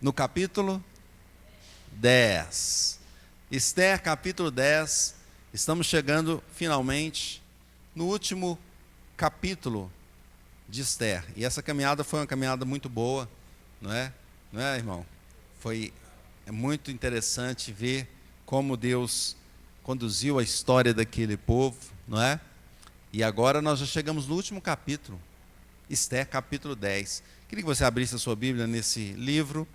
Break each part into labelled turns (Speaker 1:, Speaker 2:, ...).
Speaker 1: no capítulo 10. Esther, capítulo 10. Estamos chegando finalmente no último capítulo de Esther. E essa caminhada foi uma caminhada muito boa, não é? Não é, irmão? É muito interessante ver como Deus conduziu a história daquele povo, não é? E agora nós já chegamos no último capítulo, Esther, capítulo 10. Queria que você abrisse a sua Bíblia nesse livro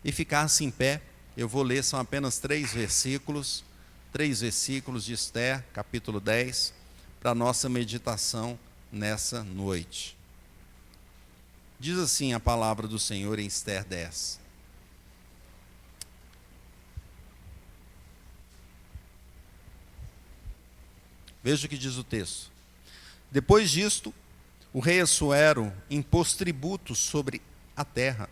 Speaker 1: e ficasse em pé. Eu vou ler, são apenas 3 versículos de Esther, capítulo 10, para a nossa meditação nessa noite. Diz assim a palavra do Senhor em Esther 10. Veja o que diz o texto. Depois disto, o rei Assuero impôs tributos sobre a terra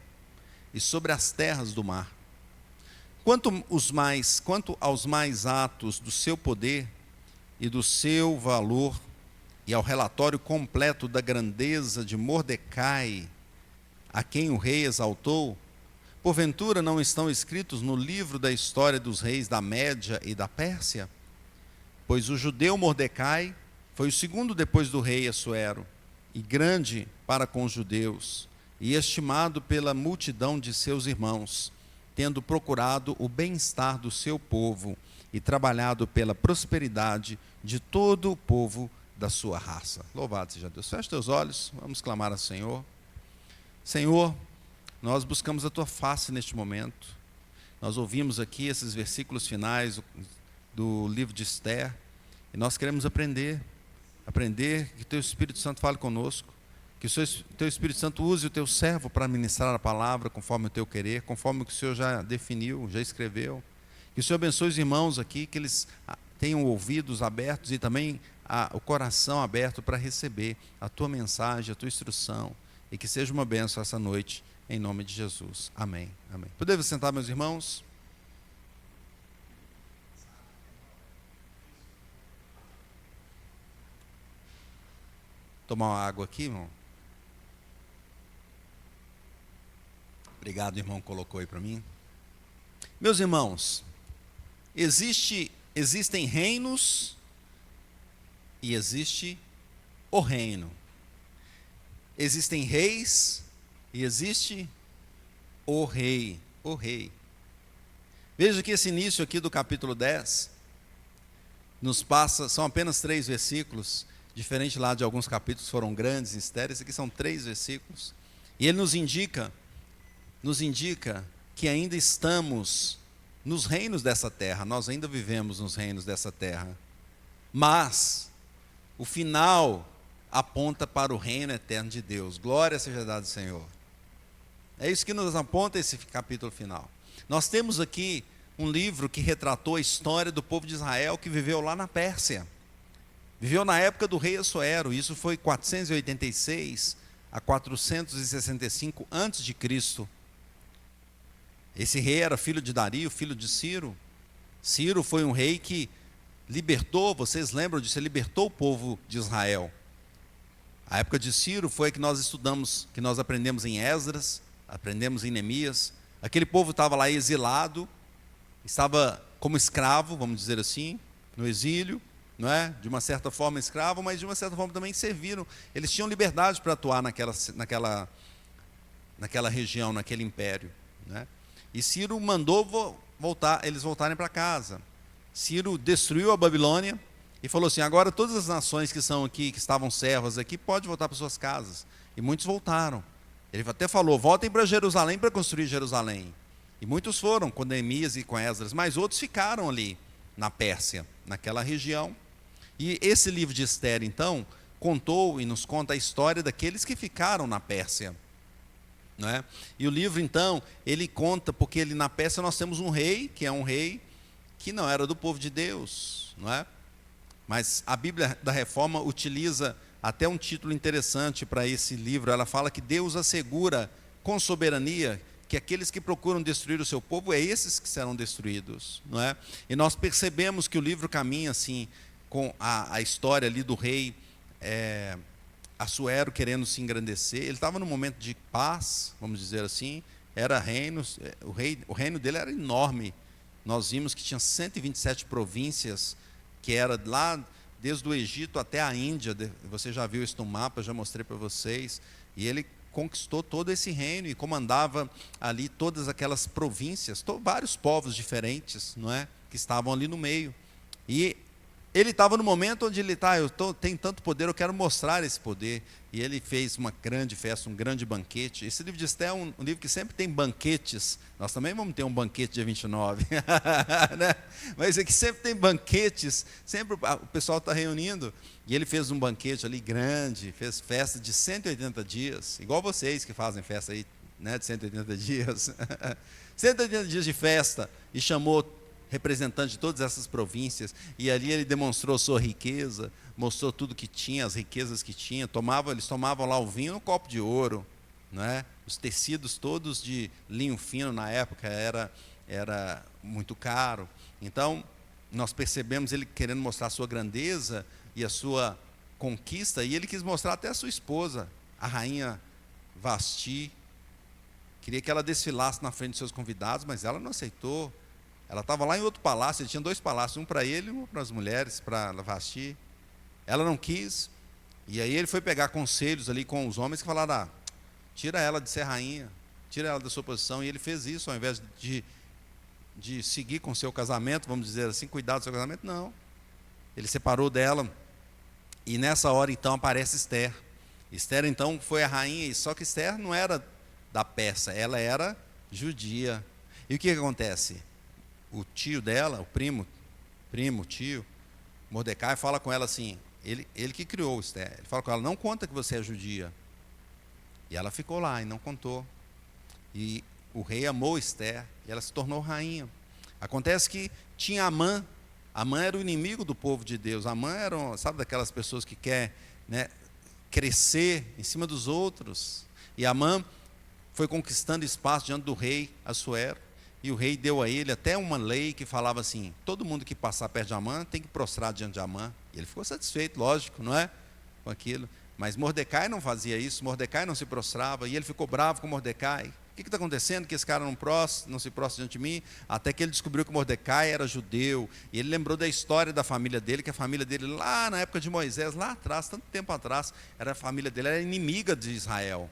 Speaker 1: e sobre as terras do mar. Quanto aos mais atos do seu poder e do seu valor, e ao relatório completo da grandeza de Mordecai, a quem o rei exaltou, porventura não estão escritos no livro da história dos reis da Média e da Pérsia? Pois o judeu Mordecai foi o segundo depois do rei Assuero, e grande para com os judeus, e estimado pela multidão de seus irmãos, tendo procurado o bem-estar do seu povo e trabalhado pela prosperidade de todo o povo da sua raça. Louvado seja Deus. Feche teus olhos, vamos clamar ao Senhor. Senhor, nós buscamos a tua face neste momento. Nós ouvimos aqui esses versículos finais do livro de Esther, e nós queremos aprender que teu Espírito Santo fale conosco, que o teu Espírito Santo use o teu servo para ministrar a palavra conforme o teu querer, conforme o que o Senhor já definiu, já escreveu. Que o Senhor abençoe os irmãos aqui, que eles tenham ouvidos abertos e também o coração aberto para receber a tua mensagem, a tua instrução, e que seja uma bênção essa noite, em nome de Jesus. Amém. Amém. Podemos sentar, meus irmãos? Tomar uma água aqui, irmão. Obrigado, irmão, colocou aí para mim. Meus irmãos, existem reinos e existe o reino. Existem reis e existe o rei. O rei. Veja que esse início aqui do capítulo 10 nos passa, são apenas 3 versículos, diferente lá de alguns capítulos que foram grandes, esses aqui são 3 versículos. E ele nos indica que ainda estamos nos reinos dessa terra, nós ainda vivemos nos reinos dessa terra. Mas o final aponta para o reino eterno de Deus. Glória seja dada ao Senhor. É isso que nos aponta esse capítulo final. Nós temos aqui um livro que retratou a história do povo de Israel que viveu lá na Pérsia. Viveu na época do rei Assuero, isso foi 486 a 465 a.C. Esse rei era filho de Dario, filho de Ciro. Ciro foi um rei que libertou, vocês lembram disso, ele libertou o povo de Israel. A época de Ciro foi a que nós estudamos, que nós aprendemos em Esdras, aprendemos em Neemias. Aquele povo estava lá exilado, estava como escravo, vamos dizer assim, no exílio, não é? De uma certa forma escravo, mas de uma certa forma também serviram. Eles tinham liberdade para atuar naquela região, naquele império, né? E Ciro mandou eles voltarem para casa. Ciro destruiu a Babilônia e falou assim: agora todas as nações que estão aqui, que estavam servas aqui, podem voltar para suas casas. E muitos voltaram. Ele até falou: voltem para Jerusalém para construir Jerusalém. E muitos foram com Neemias e com Esdras, mas outros ficaram ali na Pérsia, naquela região. E esse livro de Esther, então, contou e nos conta a história daqueles que ficaram na Pérsia. Não é? E o livro, então, ele conta, porque na Pérsia nós temos um rei, que é um rei que não era do povo de Deus, não é? Mas a Bíblia da Reforma utiliza até um título interessante para esse livro. Ela fala que Deus assegura com soberania que aqueles que procuram destruir o seu povo, é esses que serão destruídos, não é? E nós percebemos que o livro caminha assim, com a história ali do rei Assuero querendo se engrandecer. Ele estava num momento de paz, vamos dizer assim, era reinos, o reino dele era enorme. Nós vimos que tinha 127 províncias, que era lá desde o Egito até a Índia. Você já viu isso no mapa, eu já mostrei para vocês. E ele conquistou todo esse reino e comandava ali todas aquelas províncias, vários povos diferentes, não é, que estavam ali no meio. E ele estava no momento onde ele está, tenho tanto poder, eu quero mostrar esse poder. E ele fez uma grande festa, um grande banquete. Esse livro de Esté é um livro que sempre tem banquetes. Nós também vamos ter um banquete dia 29. Né? Mas aqui sempre tem banquetes, sempre o pessoal está reunindo. E ele fez um banquete ali grande, fez festa de 180 dias, igual vocês que fazem festa aí, né, de 180 dias. 180 dias de festa, e chamou representante de todas essas províncias, e ali ele demonstrou sua riqueza, mostrou tudo que tinha, as riquezas que tinha. Eles tomavam lá o vinho num copo de ouro, né? Os tecidos todos de linho fino na época era muito caro. Então nós percebemos ele querendo mostrar a sua grandeza e a sua conquista, e ele quis mostrar até a sua esposa, a rainha Vasti. Queria que ela desfilasse na frente de seus convidados, mas ela não aceitou. Ela estava lá em outro palácio, ele tinha 2 palácios, um para ele e um para as mulheres, para Vasti. Ela não quis, e aí ele foi pegar conselhos ali com os homens que falaram: tira ela de ser rainha, tira ela da sua posição. E ele fez isso, ao invés de seguir com o seu casamento, vamos dizer assim, cuidar do seu casamento, não. Ele separou dela, e nessa hora então aparece Esther. Esther então foi a rainha, só que Esther não era da Pérsia, ela era judia. E o que acontece? O tio dela, o tio, Mordecai, fala com ela assim, ele que criou Esther, ele fala com ela: não conta que você é judia. E ela ficou lá e não contou. E o rei amou Esther, e ela se tornou rainha. Acontece que tinha Amã. Amã era o inimigo do povo de Deus. Amã era, sabe, daquelas pessoas que quer, né, crescer em cima dos outros. E Amã foi conquistando espaço diante do rei Assuero. E o rei deu a ele até uma lei que falava assim: todo mundo que passar perto de Amã tem que prostrar diante de Amã. E ele ficou satisfeito, lógico, não é? Com aquilo. Mas Mordecai não fazia isso, Mordecai não se prostrava, e ele ficou bravo com Mordecai. O que está acontecendo que esse cara não se prostra diante de mim? Até que ele descobriu que Mordecai era judeu, e ele lembrou da história da família dele, que a família dele lá na época de Moisés, lá atrás, tanto tempo atrás, a família dele era inimiga de Israel.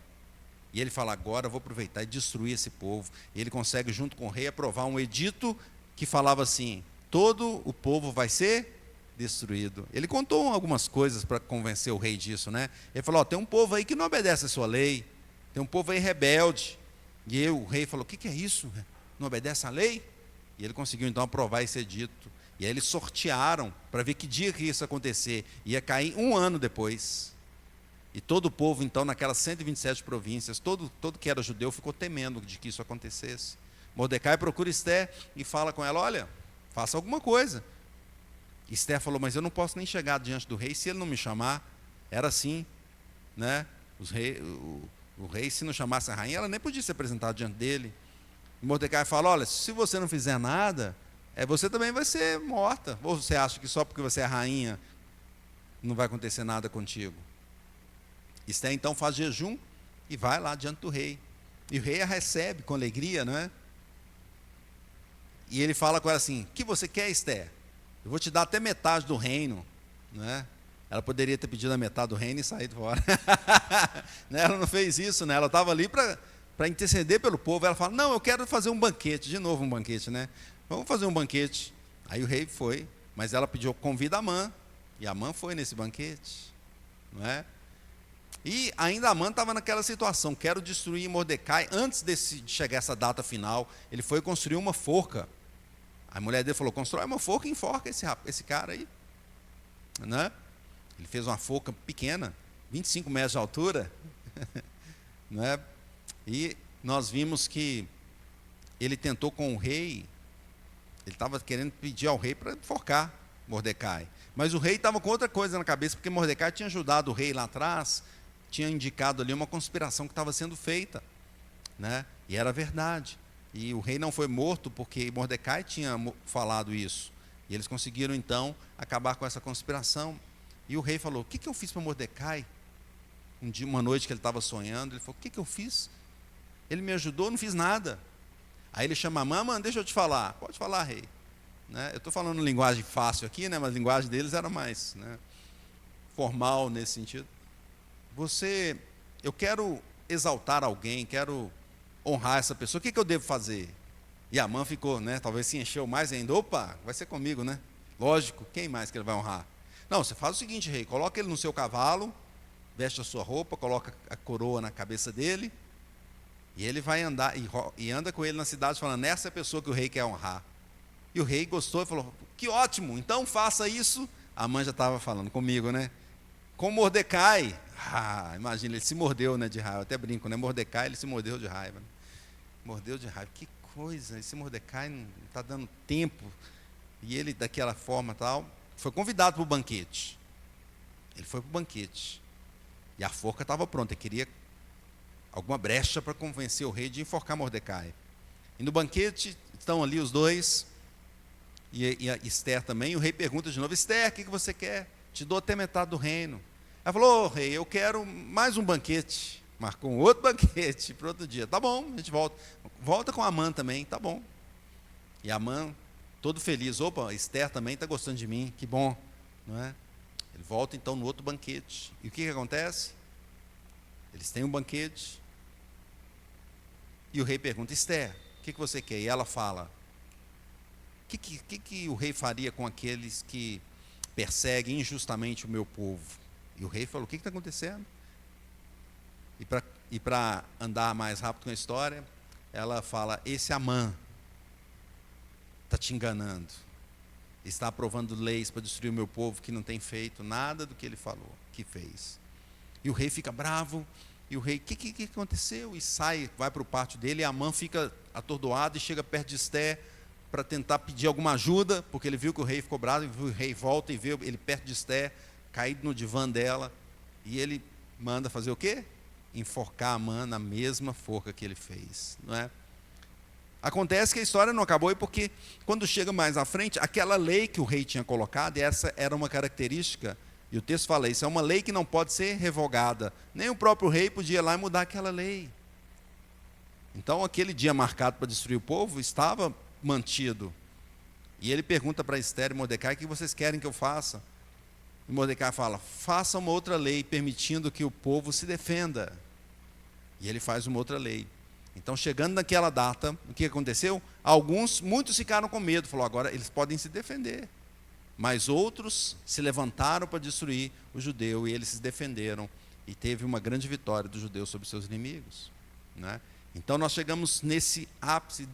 Speaker 1: E ele fala: agora eu vou aproveitar e destruir esse povo. E ele consegue, junto com o rei, aprovar um edito que falava assim: todo o povo vai ser destruído. Ele contou algumas coisas para convencer o rei disso, né? Ele falou: tem um povo aí que não obedece a sua lei, tem um povo aí rebelde. E o rei falou: o que é isso? Não obedece à lei? E ele conseguiu então aprovar esse edito. E aí eles sortearam para ver que dia que isso ia acontecer. Ia cair 1 ano depois. E todo o povo, então, naquelas 127 províncias, todo que era judeu ficou temendo de que isso acontecesse. Mordecai procura Esther e fala com ela: olha, faça alguma coisa. Esther falou: mas eu não posso nem chegar diante do rei se ele não me chamar. Era assim, né? O rei, se não chamasse a rainha, ela nem podia se apresentar diante dele. E Mordecai fala: olha, se você não fizer nada, você também vai ser morta. Ou você acha que só porque você é rainha não vai acontecer nada contigo? Esther então faz jejum e vai lá diante do rei. E o rei a recebe com alegria, não é? E ele fala com ela assim: o que você quer, Esther? Eu vou te dar até metade do reino, não é? Ela poderia ter pedido a metade do reino e saído fora. Ela não fez isso, né? Ela estava ali para interceder pelo povo. Ela fala: não, eu quero fazer um banquete. De novo um banquete, né? Vamos fazer um banquete. Aí o rei foi, mas ela pediu: convida Amã. E Amã foi nesse banquete, não é? E ainda Amã estava naquela situação: quero destruir Mordecai. Antes de chegar essa data final, ele foi construir uma forca. A mulher dele falou: constrói uma forca e enforca esse cara aí, né? Ele fez uma forca pequena, 25 metros de altura, né? E nós vimos que ele tentou com o rei, ele estava querendo pedir ao rei para enforcar Mordecai. Mas o rei estava com outra coisa na cabeça, porque Mordecai tinha ajudado o rei lá atrás, tinha indicado ali uma conspiração que estava sendo feita, né? E era verdade. E o rei não foi morto porque Mordecai tinha falado isso. E eles conseguiram então acabar com essa conspiração. E o rei falou: o que eu fiz para Mordecai? Uma noite que ele estava sonhando, ele falou: o que eu fiz? Ele me ajudou, não fiz nada. Aí ele chama Amã: Amã, deixa eu te falar. Pode falar, rei. Né? Eu estou falando linguagem fácil aqui, né? Mas a linguagem deles era mais, né, formal nesse sentido. Eu quero exaltar alguém, quero honrar essa pessoa, o que eu devo fazer? E Amã ficou, né, talvez se encheu mais ainda. Opa, vai ser comigo, né? Lógico, quem mais que ele vai honrar? Não, você faz o seguinte, rei, coloca ele no seu cavalo, veste a sua roupa, coloca a coroa na cabeça dele, e ele vai andar, e anda com ele na cidade falando: essa é a pessoa que o rei quer honrar. E o rei gostou e falou: que ótimo, então faça isso. Amã já estava falando comigo, né? Com Mordecai. Imagina, ele se mordeu, né, de raiva. Eu até brinco, né? Mordecai, ele se mordeu de raiva. Mordeu de raiva. Que coisa, esse Mordecai não está dando tempo. E ele, daquela forma tal, foi convidado para o banquete. Ele foi para o banquete. E a forca estava pronta. Ele queria alguma brecha para convencer o rei de enforcar Mordecai. E no banquete estão ali os dois, e a Esther também. E o rei pergunta de novo: Esther, o que você quer? Te dou até metade do reino. Ela falou: oh, rei, eu quero mais um banquete. Marcou um outro banquete para outro dia. Tá bom, a gente volta. Volta com Amã também, tá bom. E Amã, todo feliz: opa, Esther também está gostando de mim, que bom, não é? Ele volta então no outro banquete. E o que acontece? Eles têm um banquete. E o rei pergunta: Esther, o que você quer? E ela fala: o que o rei faria com aqueles que perseguem injustamente o meu povo? E o rei falou: o que está acontecendo? E para andar mais rápido com a história, ela fala: esse Amã está te enganando, está aprovando leis para destruir o meu povo, que não tem feito nada do que ele falou que fez. E o rei fica bravo. E o rei: o que aconteceu? E sai, vai para o pátio dele. E Amã fica atordoado e chega perto de Esther para tentar pedir alguma ajuda, porque ele viu que o rei ficou bravo. E o rei volta e vê ele perto de Esther, caído no divã dela. E ele manda fazer o quê? Enforcar Amã na mesma forca que ele fez, não é? Acontece que a história não acabou, porque quando chega mais à frente, aquela lei que o rei tinha colocado, e essa era uma característica, e o texto fala isso, é uma lei que não pode ser revogada. Nem o próprio rei podia ir lá e mudar aquela lei. Então, aquele dia marcado para destruir o povo estava mantido. E ele pergunta para Esther e Mordecai: o que vocês querem que eu faça? E Mordecai fala: faça uma outra lei permitindo que o povo se defenda. E ele faz uma outra lei. Então, chegando naquela data, o que aconteceu? Muitos ficaram com medo, falou: agora eles podem se defender. Mas outros se levantaram para destruir o judeu, e eles se defenderam, e teve uma grande vitória dos judeus sobre seus inimigos, né? Então nós chegamos nesse ápice,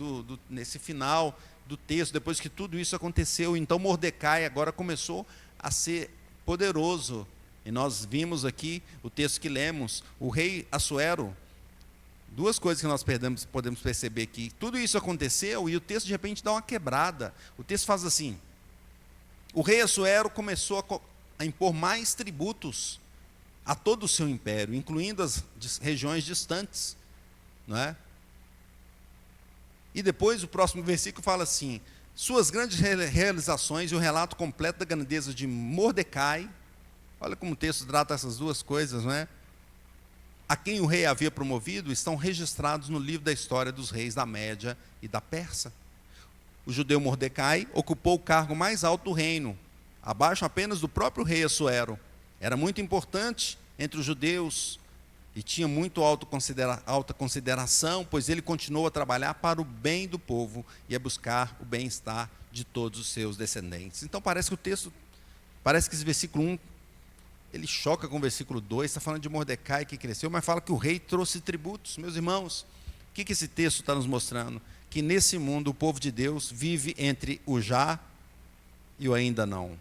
Speaker 1: nesse final do texto, depois que tudo isso aconteceu. Então Mordecai agora começou a ser poderoso, e nós vimos aqui o texto que lemos, o rei Assuero. Duas coisas que nós podemos perceber aqui: tudo isso aconteceu e o texto de repente dá uma quebrada. O texto faz assim: o rei Assuero começou a impor mais tributos a todo o seu império, incluindo as regiões distantes, não é? E depois o próximo versículo fala assim: suas grandes realizações e o relato completo da grandeza de Mordecai. Olha como o texto trata essas duas coisas, não é? A quem o rei havia promovido, estão registrados no livro da história dos reis da Média e da Pérsia. O judeu Mordecai ocupou o cargo mais alto do reino, abaixo apenas do próprio rei Assuero. Era muito importante entre os judeus e tinha muito alta consideração, pois ele continuou a trabalhar para o bem do povo e a buscar o bem-estar de todos os seus descendentes. Então parece que esse versículo 1, ele choca com o versículo 2, está falando de Mordecai que cresceu, mas fala que o rei trouxe tributos. Meus irmãos, o que esse texto está nos mostrando? Que nesse mundo o povo de Deus vive entre o já e o ainda não.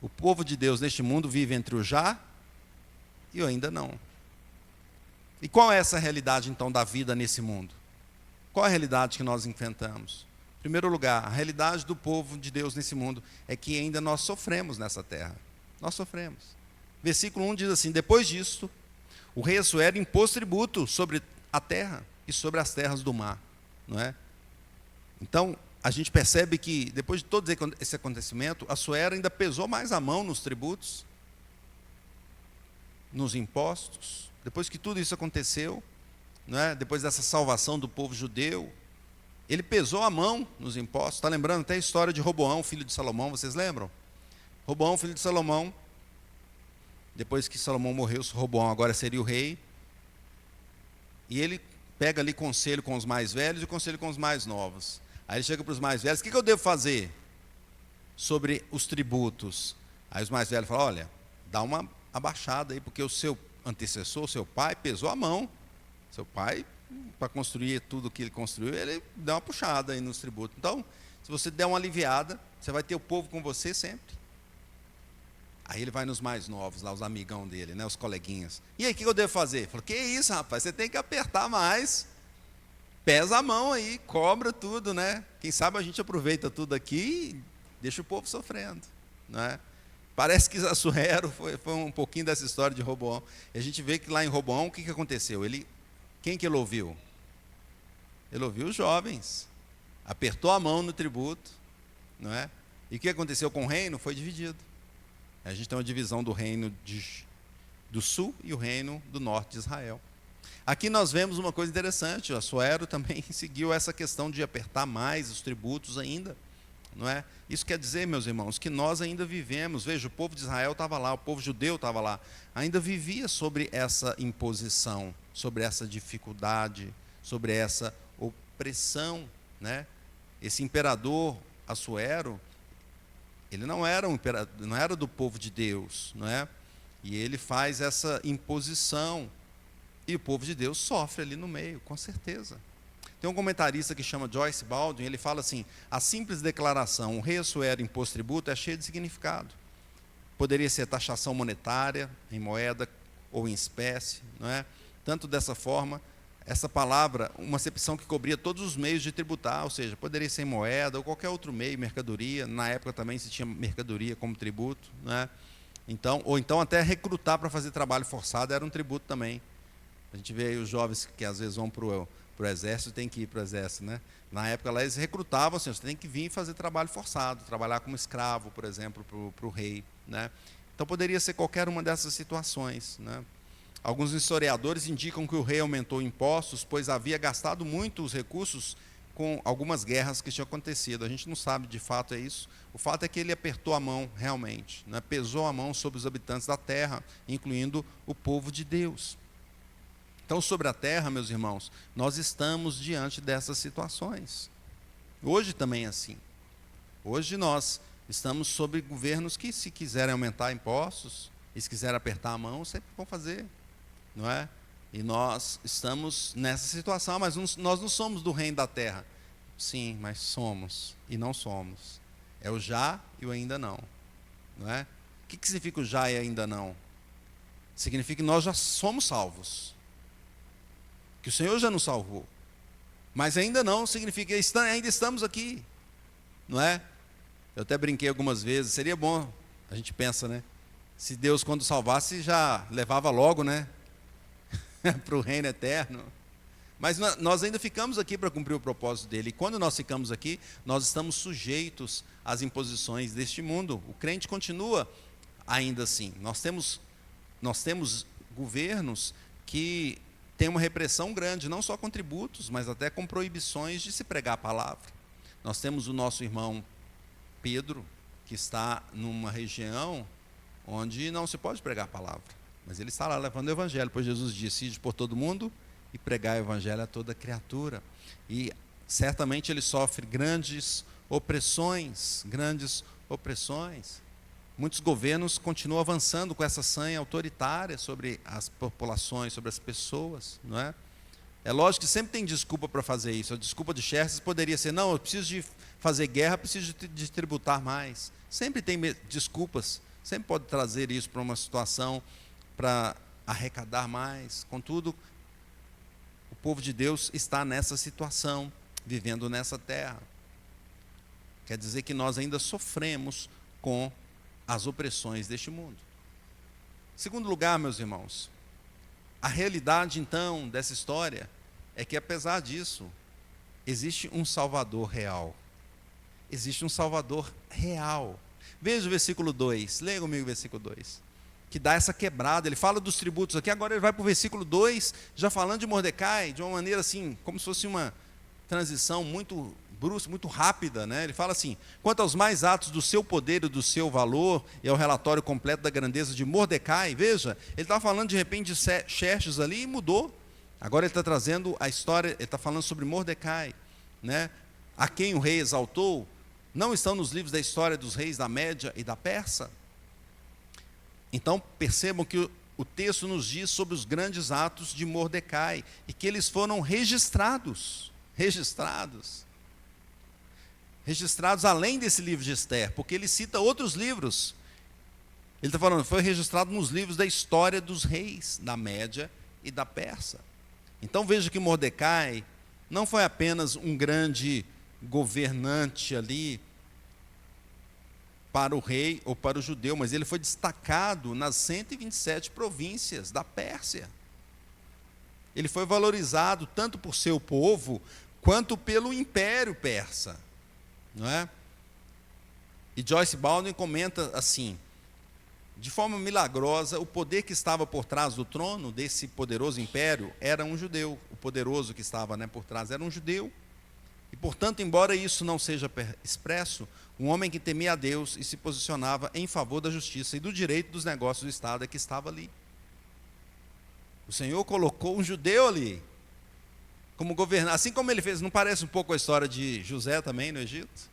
Speaker 1: O povo de Deus neste mundo vive entre o já e o ainda não. E qual é essa realidade então da vida nesse mundo? Qual é a realidade que nós enfrentamos? Em primeiro lugar, a realidade do povo de Deus nesse mundo é que ainda nós sofremos nessa terra. Nós sofremos. Versículo 1 diz assim: depois disto, o rei Assuero impôs tributo sobre a terra e sobre as terras do mar, não é? Então, a gente percebe que depois de todo esse acontecimento, Assuero ainda pesou mais a mão nos tributos, nos impostos. Depois que tudo isso aconteceu, não é? Depois dessa salvação do povo judeu, ele pesou a mão nos impostos. Está lembrando até a história de Roboão, filho de Salomão, vocês lembram? Roboão, filho de Salomão, depois que Salomão morreu, Roboão agora seria o rei, e ele pega ali conselho com os mais velhos e conselho com os mais novos. Aí ele chega para os mais velhos: o que eu devo fazer sobre os tributos? Aí os mais velhos falam: olha, dá uma abaixada aí, porque o seu antecessor, o seu pai, pesou a mão. Seu pai, para construir tudo que ele construiu, ele deu uma puxada aí nos tributos. Então, se você der uma aliviada, você vai ter o povo com você sempre. Aí ele vai nos mais novos, lá os amigão dele, né, os coleguinhas. E aí, o que eu devo fazer? Falou: que isso, rapaz, você tem que apertar mais. Pesa a mão aí, cobra tudo, né? Quem sabe a gente aproveita tudo aqui e deixa o povo sofrendo, não é? Parece que Assuero foi um pouquinho dessa história de Roboão. E a gente vê que lá em Roboão, o que aconteceu? Quem que ele ouviu? Ele ouviu os jovens, apertou a mão no tributo, não é? E o que aconteceu com o reino? Foi dividido. A gente tem uma divisão do reino do sul e o reino do norte de Israel. Aqui nós vemos uma coisa interessante: o Assuero também seguiu essa questão de apertar mais os tributos ainda, não é? Isso quer dizer, meus irmãos, que nós ainda vivemos, veja, o povo de Israel estava lá, o povo judeu estava lá, ainda vivia sobre essa imposição, sobre essa dificuldade, sobre essa opressão, né? Esse imperador Assuero, ele não era não era do povo de Deus, não é? E ele faz essa imposição, e o povo de Deus sofre ali no meio, com certeza. Tem um comentarista que chama Joyce Baldwin, ele fala assim: a simples declaração, o rei Assuero impôs tributo, é cheia de significado. Poderia ser taxação monetária, em moeda ou em espécie, não é? Tanto dessa forma, essa palavra, uma acepção que cobria todos os meios de tributar, ou seja, poderia ser em moeda ou qualquer outro meio, mercadoria. Na época também se tinha mercadoria como tributo, não é? Então, ou então até recrutar para fazer trabalho forçado era um tributo também. A gente vê aí os jovens que às vezes vão para o exército, tem que ir para o exército, né? Na época lá eles recrutavam assim: você tem que vir fazer trabalho forçado, trabalhar como escravo, por exemplo, para o rei, né? Então poderia ser qualquer uma dessas situações, né? Alguns historiadores indicam que o rei aumentou impostos, pois havia gastado muito os recursos com algumas guerras que tinham acontecido. A gente não sabe de fato é isso. O fato é que ele apertou a mão realmente, né? Pesou a mão sobre os habitantes da terra, incluindo o povo de Deus. Então, sobre a terra, meus irmãos, nós estamos diante dessas situações. Hoje também é assim. Hoje nós estamos sob governos que, se quiserem aumentar impostos, e se quiserem apertar a mão, sempre vão fazer, não é? E nós estamos nessa situação, mas nós não somos do reino da terra. Sim, mas somos e não somos. É o já e o ainda não, não é? O que significa o já e ainda não? Significa que nós já somos salvos, que o Senhor já nos salvou, mas ainda não significa que ainda estamos aqui, não é? Eu até brinquei algumas vezes, seria bom, a gente pensa, né? Se Deus, quando salvasse, já levava logo, né? Para o reino eterno. Mas nós ainda ficamos aqui para cumprir o propósito dele. E quando nós ficamos aqui, nós estamos sujeitos às imposições deste mundo. O crente continua ainda assim. Nós temos governos que têm uma repressão grande, não só com tributos, mas até com proibições de se pregar a palavra. Nós temos o nosso irmão Pedro, que está numa região onde não se pode pregar a palavra, mas ele está lá levando o evangelho, pois Jesus disse: ide por todo mundo e pregar o evangelho a toda criatura. E certamente ele sofre grandes opressões. Muitos governos continuam avançando com essa sanha autoritária sobre as populações, sobre as pessoas, não é? É lógico que sempre tem desculpa para fazer isso. A desculpa de Xerxes poderia ser: não, eu preciso de fazer guerra, preciso de tributar mais. Sempre tem desculpas, sempre pode trazer isso para uma situação para arrecadar mais. Contudo, o povo de Deus está nessa situação, vivendo nessa terra. Quer dizer que nós ainda sofremos com as opressões deste mundo. Segundo lugar, meus irmãos, a realidade então dessa história é que, apesar disso, existe um Salvador real. Existe um Salvador real. Veja o versículo 2, leia comigo o versículo 2. O que dá essa quebrada. Ele fala dos tributos aqui, agora ele vai para o versículo 2, já falando de Mordecai, de uma maneira assim, como se fosse uma transição muito brusca, muito rápida, né? Ele fala assim: quanto aos mais atos do seu poder e do seu valor, e ao relatório completo da grandeza de Mordecai, veja, ele estava falando de repente de Xerxes ali e mudou. Agora ele está trazendo a história, ele está falando sobre Mordecai, né? A quem o rei exaltou, não estão nos livros da história dos reis da Média e da Pérsia? Então percebam que o texto nos diz sobre os grandes atos de Mordecai, e que eles foram registrados além desse livro de Esther, porque ele cita outros livros. Ele está falando, foi registrado nos livros da história dos reis da Média e da Pérsia. Então veja que Mordecai não foi apenas um grande governante ali para o rei ou para o judeu, mas ele foi destacado nas 127 províncias da Pérsia. Ele foi valorizado tanto por seu povo, quanto pelo Império Persa, não é? E Joyce Baldwin comenta assim: de forma milagrosa, o poder que estava por trás do trono desse poderoso império era um judeu. O poderoso que estava, né, por trás era um judeu. E, portanto, embora isso não seja expresso, um homem que temia a Deus e se posicionava em favor da justiça e do direito dos negócios do Estado é que estava ali. O Senhor colocou um judeu ali como governante, assim como ele fez. Não parece um pouco a história de José também no Egito?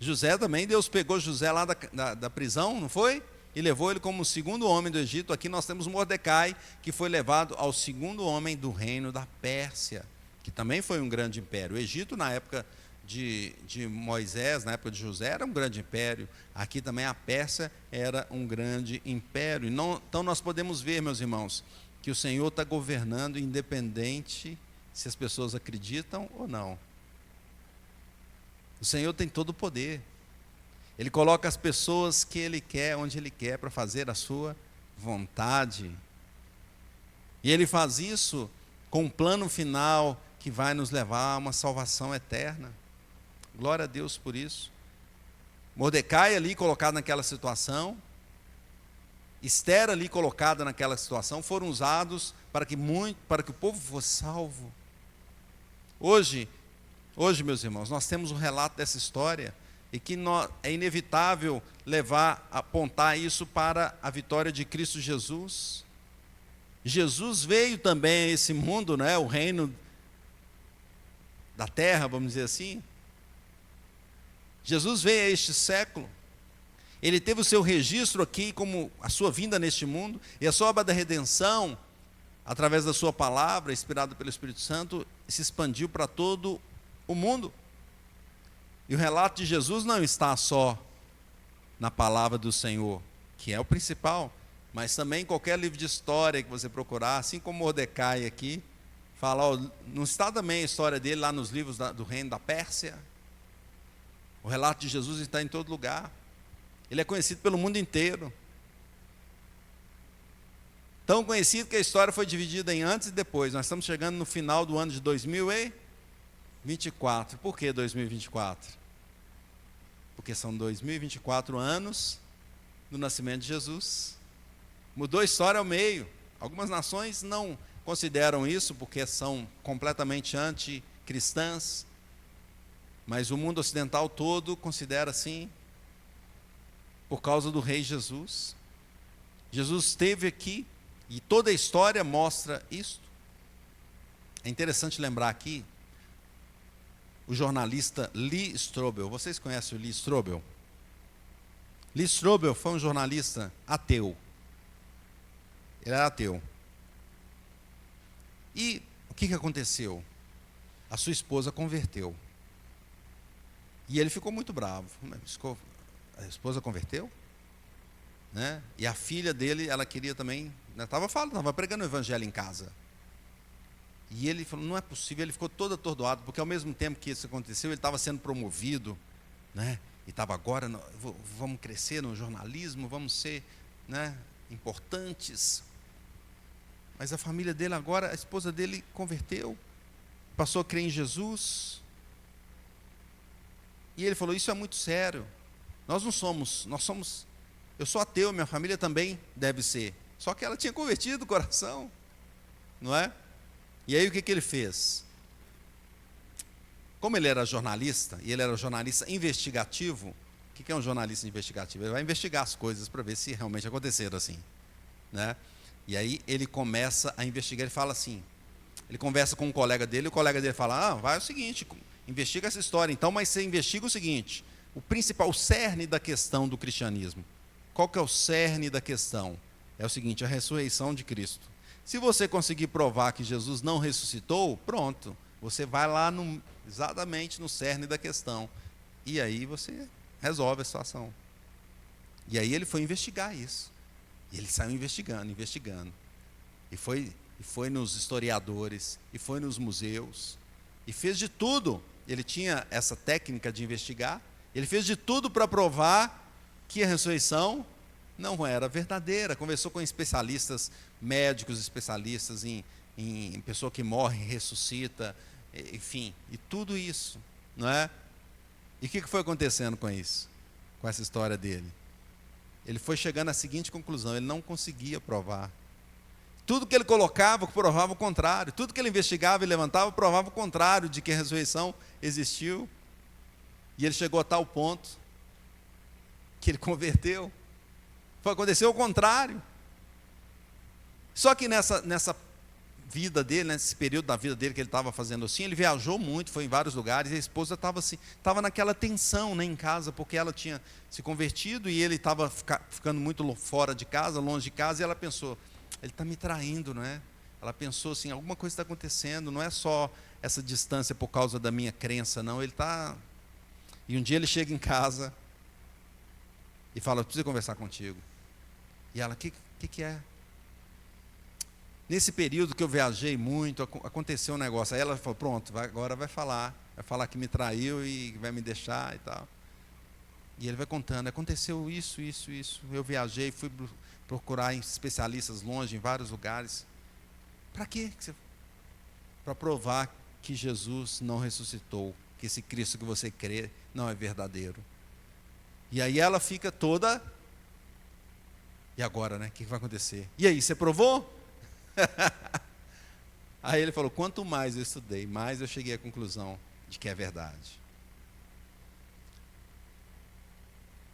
Speaker 1: José também, Deus pegou José lá da prisão, não foi? E levou ele como o segundo homem do Egito. Aqui nós temos Mordecai, que foi levado ao segundo homem do reino da Pérsia, que também foi um grande império. O Egito, na época de Moisés, na época de José, era um grande império. Aqui também a Pérsia era um grande império. Então nós podemos ver, meus irmãos, que o Senhor está governando independente se as pessoas acreditam ou não. O Senhor tem todo o poder. Ele coloca as pessoas que Ele quer, onde Ele quer, para fazer a sua vontade. E Ele faz isso com um plano final que vai nos levar a uma salvação eterna. Glória a Deus por isso. Mordecai ali colocado naquela situação, Esther ali colocada naquela situação, foram usados para que o povo fosse salvo. Hoje, meus irmãos, nós temos um relato dessa história, e que é inevitável apontar isso para a vitória de Cristo Jesus. Jesus veio também a esse mundo, né, o reino da terra, vamos dizer assim. Jesus veio a este século. Ele teve o seu registro aqui como a sua vinda neste mundo, e a sua obra da redenção, através da sua palavra, inspirada pelo Espírito Santo, se expandiu para todo o mundo. E o relato de Jesus não está só na palavra do Senhor, que é o principal, mas também em qualquer livro de história que você procurar, assim como Mordecai aqui, fala, não está também a história dele lá nos livros do reino da Pérsia? O relato de Jesus está em todo lugar. Ele é conhecido pelo mundo inteiro. Tão conhecido que a história foi dividida em antes e depois. Nós estamos chegando no final do ano de 2024. Por que 2024? Porque são 2024 anos do nascimento de Jesus. Mudou a história ao meio. Algumas nações não consideram isso porque são completamente anticristãs, mas o mundo ocidental todo considera assim, por causa do rei Jesus. Jesus esteve aqui e toda a história mostra isto. É interessante lembrar aqui o jornalista Lee Strobel. Vocês conhecem o Lee Strobel? Lee Strobel foi um jornalista ateu. Ele era ateu. E o que aconteceu? A sua esposa converteu. E ele ficou muito bravo. A esposa converteu? Né? E a filha dele, ela queria também, estava pregando o evangelho em casa. E ele falou, não é possível. Ele ficou todo atordoado, porque ao mesmo tempo que isso aconteceu, ele estava sendo promovido, né? E estava agora, vamos crescer no jornalismo, vamos ser, né, importantes. Mas a família dele agora, a esposa dele converteu, passou a crer em Jesus. E ele falou, isso é muito sério. Nós somos Eu sou ateu, minha família também deve ser. Só que ela tinha convertido o coração, não é? E aí o que ele fez? Como ele era jornalista, e ele era jornalista investigativo, o que é um jornalista investigativo? Ele vai investigar as coisas para ver se realmente aconteceram assim, né? E aí ele começa a investigar, ele fala assim, ele conversa com um colega dele, e o colega dele fala, vai o seguinte, investiga essa história então, mas você investiga o seguinte, o principal, o cerne da questão do cristianismo. Qual que é o cerne da questão? É o seguinte, a ressurreição de Cristo. Se você conseguir provar que Jesus não ressuscitou, pronto, você vai lá exatamente no cerne da questão. E aí você resolve a situação. E aí ele foi investigar isso. E ele saiu investigando. E foi nos historiadores, e foi nos museus, e fez de tudo. Ele tinha essa técnica de investigar, ele fez de tudo para provar que a ressurreição não era verdadeira. Conversou com especialistas, médicos especialistas em pessoa que morre e ressuscita, enfim, e tudo isso, não é? E o que foi acontecendo com isso? Com essa história dele? Ele foi chegando à seguinte conclusão, ele não conseguia provar. Tudo que ele colocava, provava o contrário. Tudo que ele investigava e levantava, provava o contrário de que a ressurreição existiu. E ele chegou a tal ponto que ele converteu. Aconteceu o contrário. Só que nessa vida dele, nesse período da vida dele que ele estava fazendo assim, ele viajou muito, foi em vários lugares, e a esposa estava naquela tensão, né, em casa, porque ela tinha se convertido e ele estava ficando muito fora de casa, longe de casa, e ela pensou, ele está me traindo, não é? Ela pensou assim, alguma coisa está acontecendo, não é só essa distância por causa da minha crença, não, ele está... E um dia ele chega em casa e fala, preciso conversar contigo. E ela, o que é? Nesse período que eu viajei muito, aconteceu um negócio. Aí ela falou, pronto, agora vai falar que me traiu e vai me deixar e tal. E ele vai contando, aconteceu isso. Eu viajei, fui procurar especialistas longe, em vários lugares. Para quê? Para provar que Jesus não ressuscitou, que esse Cristo que você crê não é verdadeiro. E aí ela fica toda... E agora, né? O que vai acontecer? E aí, você provou? Aí ele falou, quanto mais eu estudei, mais eu cheguei à conclusão de que é verdade.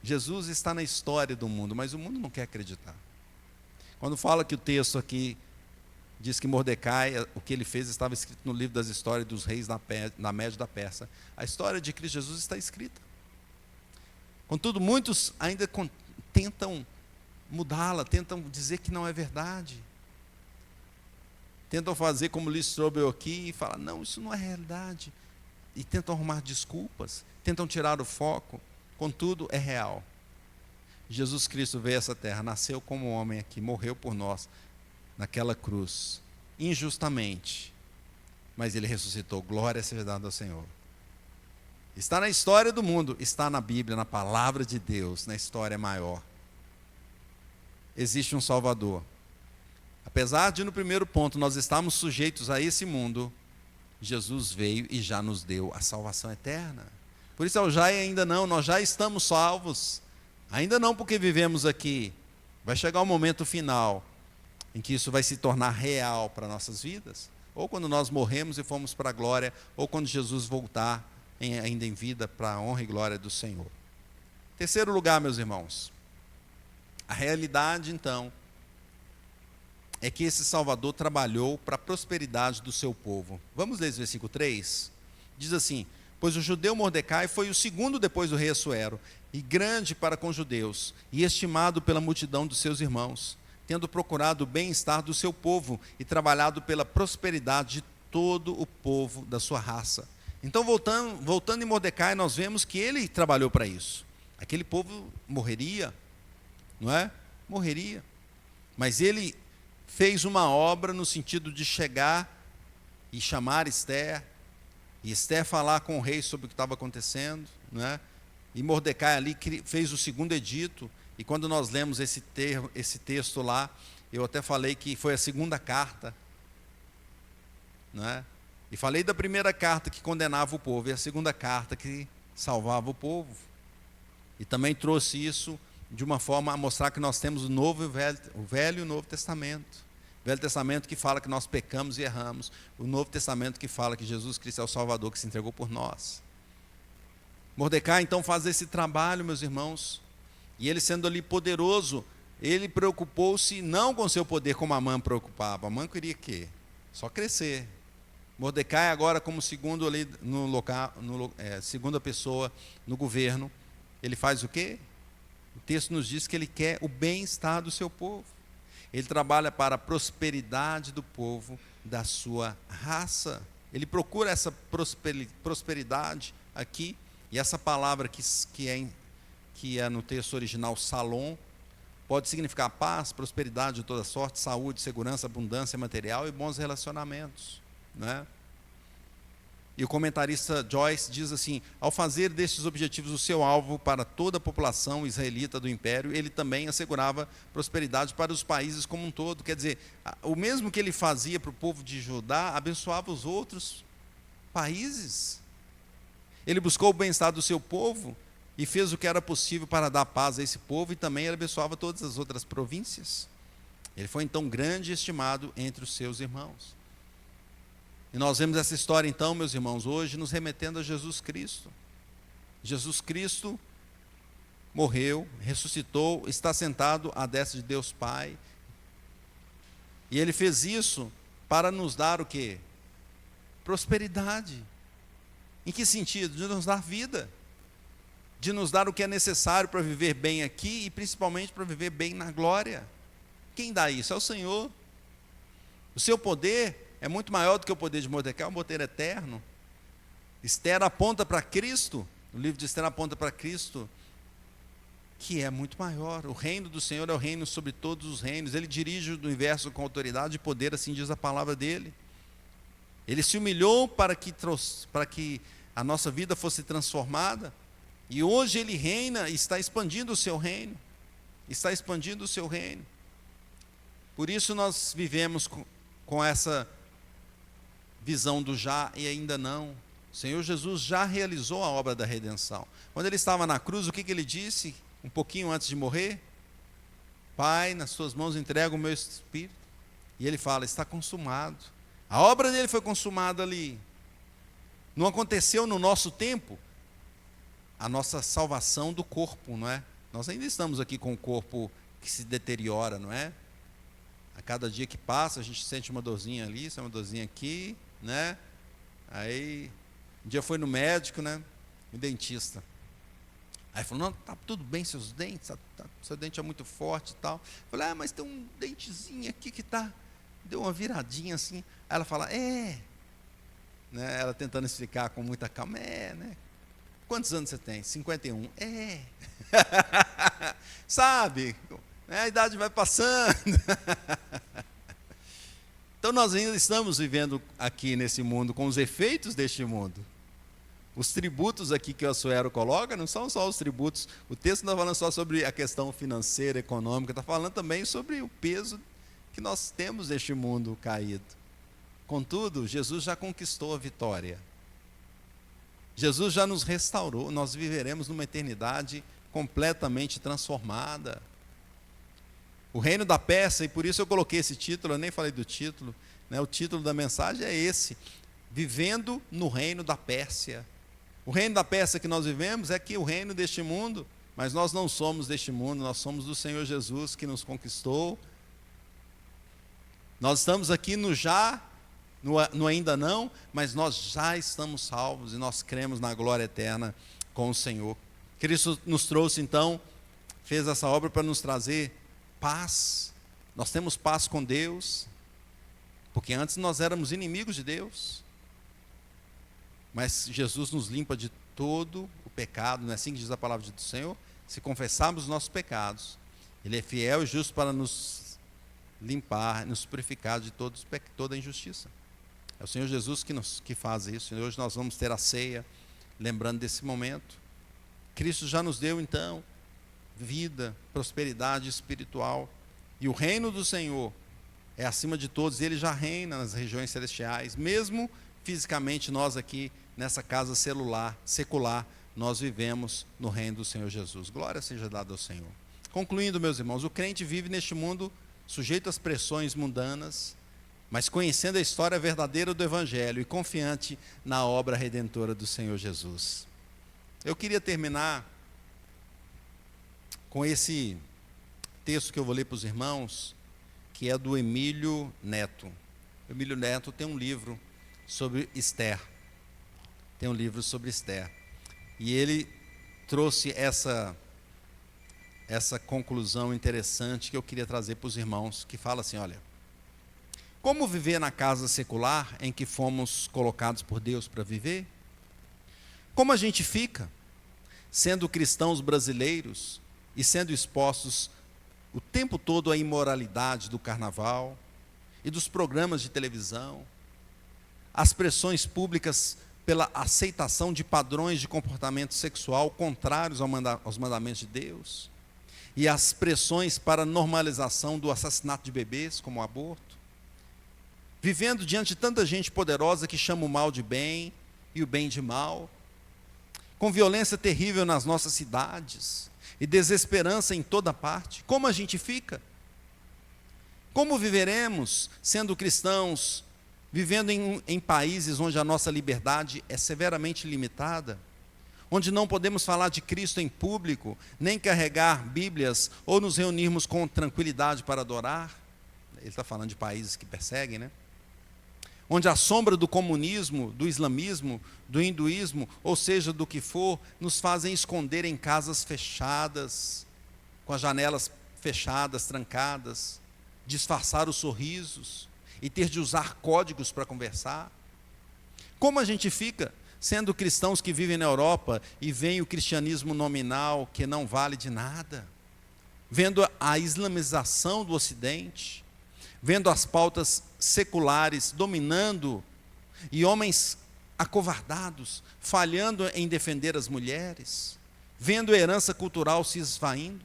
Speaker 1: Jesus está na história do mundo, mas o mundo não quer acreditar. Quando fala que o texto aqui diz que Mordecai, o que ele fez estava escrito no livro das histórias dos reis na Média da Pérsia. A história de Cristo Jesus está escrita. Contudo, muitos ainda tentam mudá-la, tentam dizer que não é verdade. Tentam fazer como Lee Strobel aqui e falar, não, isso não é realidade. E tentam arrumar desculpas, tentam tirar o foco. Contudo, é real. Jesus Cristo veio a essa terra, nasceu como homem aqui, morreu por nós, naquela cruz, injustamente. Mas ele ressuscitou, glória seja dada ao Senhor. Está na história do mundo, está na Bíblia, na palavra de Deus, na história maior. Existe um Salvador. Apesar de no primeiro ponto nós estarmos sujeitos a esse mundo, Jesus veio e já nos deu a salvação eterna. Por isso, já e ainda não, nós já estamos salvos. Ainda não porque vivemos aqui. Vai chegar o momento final em que isso vai se tornar real para nossas vidas. Ou quando nós morremos e formos para a glória, ou quando Jesus voltar ainda em vida para a honra e glória do Senhor. Terceiro lugar, meus irmãos. A realidade, então, é que esse Salvador trabalhou para a prosperidade do seu povo. Vamos ler esse versículo 3? Diz assim, pois o judeu Mordecai foi o segundo depois do rei Assuero, e grande para com os judeus, e estimado pela multidão dos seus irmãos, tendo procurado o bem-estar do seu povo, e trabalhado pela prosperidade de todo o povo da sua raça. Então, voltando em Mordecai, nós vemos que ele trabalhou para isso. Aquele povo morreria, não é? Morreria. Mas ele fez uma obra no sentido de chegar e chamar Esther, e Esther falar com o rei sobre o que estava acontecendo, não é? E Mordecai ali fez o segundo edito, e quando nós lemos esse texto lá, eu até falei que foi a segunda carta, não é? E falei da primeira carta que condenava o povo, e a segunda carta que salvava o povo. E também trouxe isso de uma forma a mostrar que nós temos o Velho e o Novo Testamento. O Velho Testamento que fala que nós pecamos e erramos. O Novo Testamento que fala que Jesus Cristo é o Salvador que se entregou por nós. Mordecai então faz esse trabalho, meus irmãos, e ele sendo ali poderoso, ele preocupou-se não com seu poder como Amã preocupava. Amã queria o quê? Só crescer. Mordecai agora como segundo ali no local, segunda pessoa no governo, ele faz o quê? O texto nos diz que ele quer o bem-estar do seu povo. Ele trabalha para a prosperidade do povo da sua raça. Ele procura essa prosperidade aqui. E essa palavra que é no texto original, salom, pode significar paz, prosperidade de toda sorte, saúde, segurança, abundância material e bons relacionamentos, né? E o comentarista Joyce diz assim: ao fazer destes objetivos o seu alvo para toda a população israelita do império, ele também assegurava prosperidade para os países como um todo. Quer dizer, o mesmo que ele fazia para o povo de Judá, abençoava os outros países. Ele buscou o bem-estar do seu povo e fez o que era possível para dar paz a esse povo, e também ele abençoava todas as outras províncias. Ele foi então grande e estimado entre os seus irmãos. E nós vemos essa história então, meus irmãos, hoje nos remetendo a Jesus Cristo. Jesus Cristo morreu, ressuscitou, está sentado à destra de Deus Pai. E ele fez isso para nos dar o quê? Prosperidade. Em que sentido? De nos dar vida. De nos dar o que é necessário para viver bem aqui e principalmente para viver bem na glória. Quem dá isso? É o Senhor. O seu poder é muito maior do que o poder de Mordecai, é um poder eterno. Esther aponta para Cristo, o livro de Esther aponta para Cristo, que é muito maior. O reino do Senhor é o reino sobre todos os reinos. Ele dirige o universo com autoridade e poder, assim diz a palavra dele. Ele se humilhou para que a nossa vida fosse transformada. E hoje ele reina e está expandindo o seu reino. Está expandindo o seu reino. Por isso nós vivemos com essa visão do já e ainda não. O Senhor Jesus já realizou a obra da redenção. Quando ele estava na cruz, o que ele disse? Um pouquinho antes de morrer: Pai, nas tuas mãos entrego o meu espírito. E ele fala: está consumado. A obra dele foi consumada ali. Não aconteceu no nosso tempo a nossa salvação do corpo, não é? Nós ainda estamos aqui com o corpo que se deteriora, não é? A cada dia que passa a gente sente uma dorzinha ali, uma dorzinha aqui, né? Aí um dia foi no médico, né? No dentista. Aí falou: não, tá tudo bem seus dentes, seu dente é muito forte e tal. Eu falei: mas tem um dentezinho aqui que deu uma viradinha assim. Aí ela fala: né? Ela tentando explicar com muita calma: né? Quantos anos você tem? 51. Sabe? A idade vai passando. Então nós ainda estamos vivendo aqui nesse mundo com os efeitos deste mundo. Os tributos aqui que o Assuero coloca não são só os tributos. O texto não está falando só sobre a questão financeira, econômica, está falando também sobre o peso que nós temos neste mundo caído. Contudo, Jesus já conquistou a vitória. Jesus já nos restaurou. Nós viveremos numa eternidade completamente transformada. O reino da Pérsia, e por isso eu coloquei esse título, eu nem falei do título, né? O título da mensagem é esse: Vivendo no reino da Pérsia. O reino da Pérsia que nós vivemos é que o reino deste mundo, mas nós não somos deste mundo, nós somos do Senhor Jesus que nos conquistou. Nós estamos aqui no já, no ainda não, mas nós já estamos salvos e nós cremos na glória eterna com o Senhor. Cristo nos trouxe então, fez essa obra para nos trazer paz. Nós temos paz com Deus, porque antes nós éramos inimigos de Deus, mas Jesus nos limpa de todo o pecado. Não é assim que diz a palavra do Senhor? Se confessarmos os nossos pecados, Ele é fiel e justo para nos limpar, nos purificar de toda a injustiça. É o Senhor Jesus que faz isso. E hoje nós vamos ter a ceia, lembrando desse momento. Cristo já nos deu então vida, prosperidade espiritual, e o reino do Senhor é acima de todos. Ele já reina nas regiões celestiais. Mesmo fisicamente nós aqui nessa casa secular, nós vivemos no reino do Senhor Jesus. Glória seja dada ao Senhor. Concluindo, meus irmãos, o crente vive neste mundo sujeito às pressões mundanas, mas conhecendo a história verdadeira do Evangelho e confiante na obra redentora do Senhor Jesus. Eu queria terminar com esse texto que eu vou ler para os irmãos, que é do Emílio Neto. O Emílio Neto tem um livro sobre Esther. Tem um livro sobre Esther. E ele trouxe essa conclusão interessante que eu queria trazer para os irmãos, que fala assim, olha, como viver na casa secular em que fomos colocados por Deus para viver? Como a gente fica sendo cristãos brasileiros e sendo expostos o tempo todo à imoralidade do carnaval e dos programas de televisão, às pressões públicas pela aceitação de padrões de comportamento sexual contrários aos mandamentos de Deus, e as pressões para a normalização do assassinato de bebês, como o aborto, vivendo diante de tanta gente poderosa que chama o mal de bem e o bem de mal, com violência terrível nas nossas cidades e desesperança em toda parte. Como a gente fica? Como viveremos sendo cristãos, vivendo em países onde a nossa liberdade é severamente limitada, onde não podemos falar de Cristo em público, nem carregar Bíblias, ou nos reunirmos com tranquilidade para adorar? Ele está falando de países que perseguem, né? Onde a sombra do comunismo, do islamismo, do hinduísmo, ou seja, do que for, nos fazem esconder em casas fechadas, com as janelas fechadas, trancadas, disfarçar os sorrisos e ter de usar códigos para conversar. Como a gente fica sendo cristãos que vivem na Europa e veem o cristianismo nominal que não vale de nada, vendo a islamização do Ocidente, vendo as pautas seculares dominando e homens acovardados, falhando em defender as mulheres, vendo a herança cultural se esvaindo?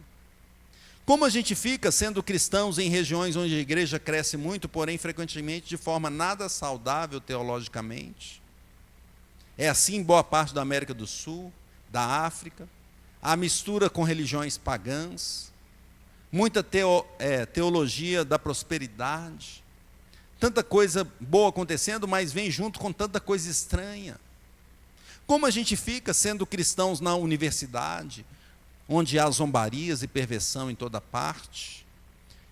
Speaker 1: Como a gente fica sendo cristãos em regiões onde a igreja cresce muito, porém frequentemente de forma nada saudável teologicamente? É assim em boa parte da América do Sul, da África, a mistura com religiões pagãs, muita teologia da prosperidade, tanta coisa boa acontecendo, mas vem junto com tanta coisa estranha. Como a gente fica sendo cristãos na universidade, onde há zombarias e perversão em toda parte?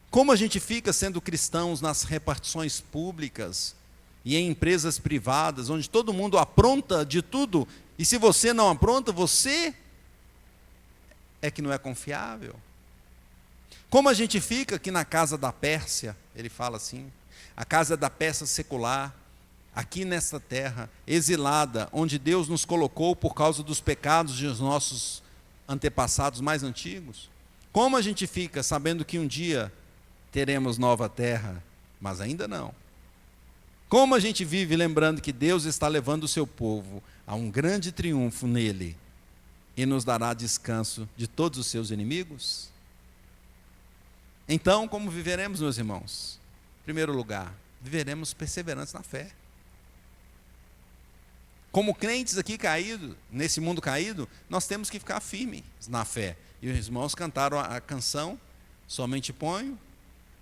Speaker 1: Como a gente fica sendo cristãos nas repartições públicas e em empresas privadas, onde todo mundo apronta de tudo, e se você não apronta, você é que não é confiável? Como a gente fica aqui na casa da Pérsia, ele fala assim, a casa da Pérsia secular, aqui nesta terra, exilada, onde Deus nos colocou por causa dos pecados dos nossos antepassados mais antigos? Como a gente fica sabendo que um dia teremos nova terra, mas ainda não? Como a gente vive lembrando que Deus está levando o seu povo a um grande triunfo nele e nos dará descanso de todos os seus inimigos? Então, como viveremos, meus irmãos? Em primeiro lugar, viveremos perseverantes na fé. Como crentes aqui caídos, nesse mundo caído, nós temos que ficar firmes na fé. E os irmãos cantaram a canção, somente ponho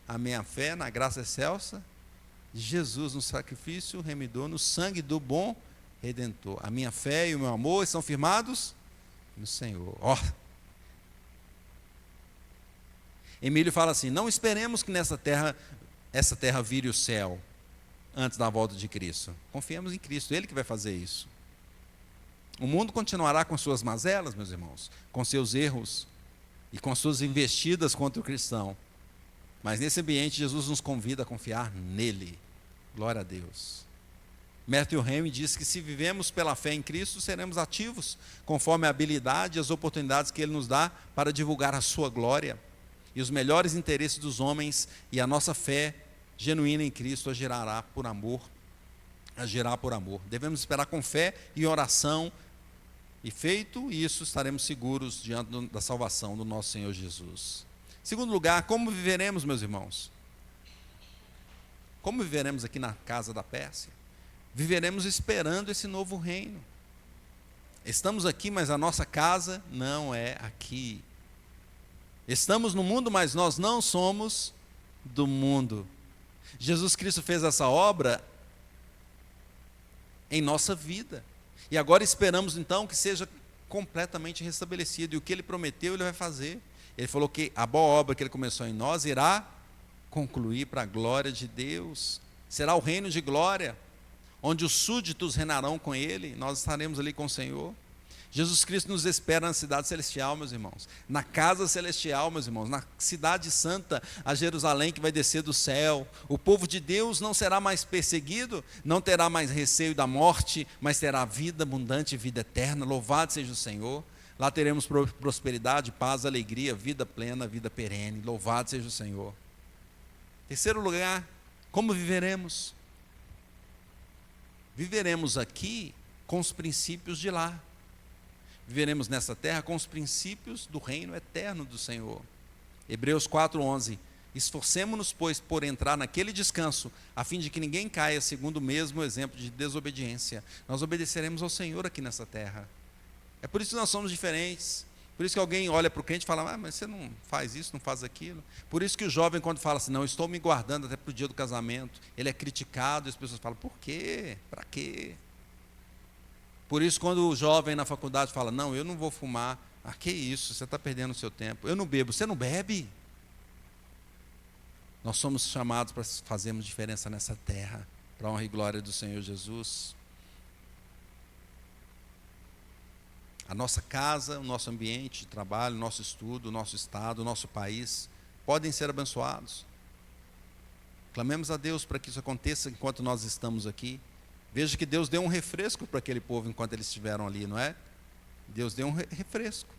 Speaker 1: a minha fé na graça excelsa de Jesus, no sacrifício remidor, no sangue do bom Redentor. A minha fé e o meu amor estão firmados no Senhor. Emílio fala assim, não esperemos que essa terra vire o céu antes da volta de Cristo. Confiemos em Cristo, Ele que vai fazer isso. O mundo continuará com suas mazelas, meus irmãos, com seus erros e com suas investidas contra o cristão. Mas nesse ambiente, Jesus nos convida a confiar nele. Glória a Deus. Matthew Henry diz que se vivemos pela fé em Cristo, seremos ativos, conforme a habilidade e as oportunidades que Ele nos dá para divulgar a sua glória e os melhores interesses dos homens, e a nossa fé genuína em Cristo agirá por amor. Devemos esperar com fé e oração, e feito isso, estaremos seguros diante da salvação do nosso Senhor Jesus. Segundo lugar, como viveremos, meus irmãos? Como viveremos aqui na casa da Pérsia? Viveremos esperando esse novo reino. Estamos aqui, mas a nossa casa não é aqui. Estamos no mundo, mas nós não somos do mundo. Jesus Cristo fez essa obra em nossa vida. E agora esperamos então que seja completamente restabelecido. E o que Ele prometeu, Ele vai fazer. Ele falou que a boa obra que Ele começou em nós irá concluir para a glória de Deus. Será o reino de glória, onde os súditos reinarão com Ele. Nós estaremos ali com o Senhor. Jesus Cristo nos espera na cidade celestial, meus irmãos, na casa celestial, meus irmãos, na cidade santa, a Jerusalém que vai descer do céu. O povo de Deus não será mais perseguido, não terá mais receio da morte, mas terá vida abundante e vida eterna. Louvado seja o Senhor. Lá teremos prosperidade, paz, alegria, vida plena, vida perene. Louvado seja o Senhor. Terceiro lugar, como viveremos? Viveremos aqui com os princípios de lá. Viveremos nessa terra com os princípios do reino eterno do Senhor. Hebreus 4:11. Esforcemo-nos, pois, por entrar naquele descanso, a fim de que ninguém caia segundo o mesmo exemplo de desobediência. Nós obedeceremos ao Senhor aqui nessa terra. É por isso que nós somos diferentes. Por isso que alguém olha para o crente e fala, mas você não faz isso, não faz aquilo. Por isso que o jovem, quando fala assim, não, estou me guardando até para o dia do casamento, ele é criticado, e as pessoas falam, por quê? Para quê? Por isso, quando o jovem na faculdade fala, não, eu não vou fumar, que isso, você está perdendo o seu tempo. Eu não bebo, você não bebe? Nós somos chamados para fazermos diferença nessa terra, para a honra e glória do Senhor Jesus. A nossa casa, o nosso ambiente de trabalho, o nosso estudo, o nosso estado, o nosso país, podem ser abençoados. Clamemos a Deus para que isso aconteça enquanto nós estamos aqui. Veja que Deus deu um refresco para aquele povo enquanto eles estiveram ali, não é? Deus deu um refresco.